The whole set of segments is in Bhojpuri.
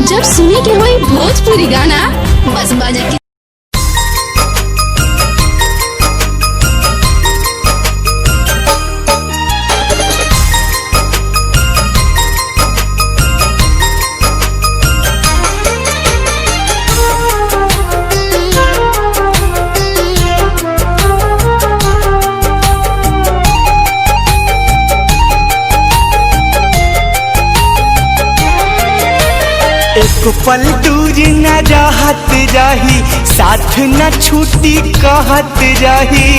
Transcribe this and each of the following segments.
जब सुने के होई भोजपुरी गाना बस बजा के एक पल दूर न रहत रही, साथ न छूटी कहत रही।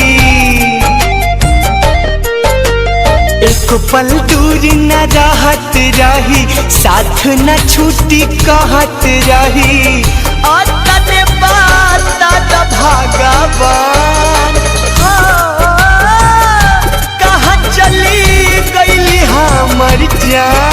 एक पल दूर न रहत रही, साथ न छूटी कहत रही। तने बात भगवान कहाँ चली गई हमर जान।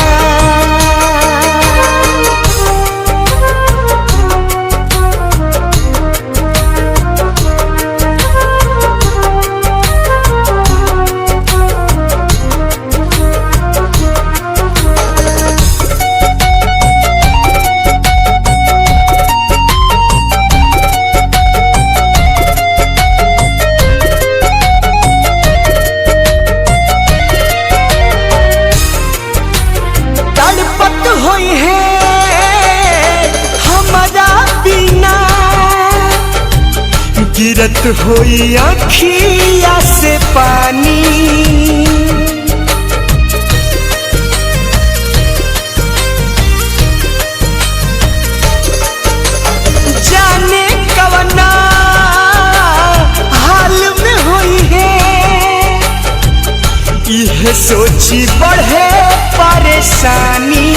गिरत होई अखिया से पानी, जाने कवना हाल में होई है। यह सोची बढ़े परेशानी,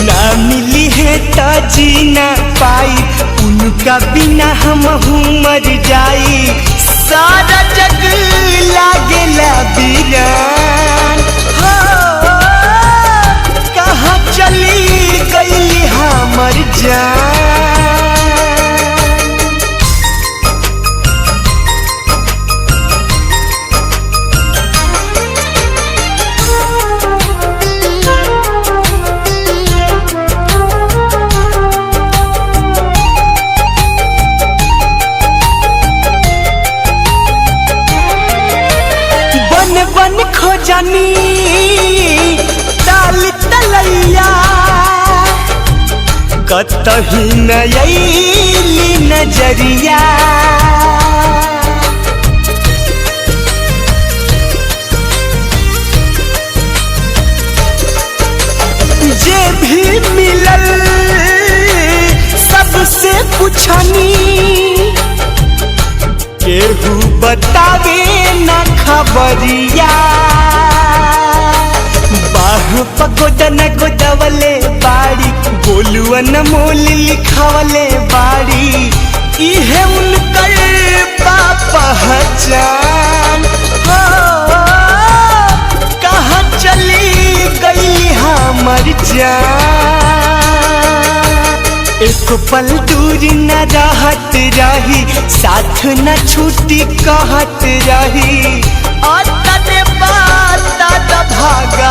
ना मिली है तो जी ना पाई, उनका बिना हम मर जाई। सारा जग लागेला वीरान, कहाँ चली गई हमर जान। बन खोजनी ताल तलैया, कतही नयली नजरिया। जे भी मिलल सबसे पूछनी, केहू बतावे न खबरिया। बाह पगोदन गोदवले बाड़ी, बोलुआ न मोल लिखवले बाड़ी। इहे उनकर पहचान, कहाँ चली गई हमर जान। एक पल दूर न रहत रही, साथ न छूटी कहत रही। तने बात भगवान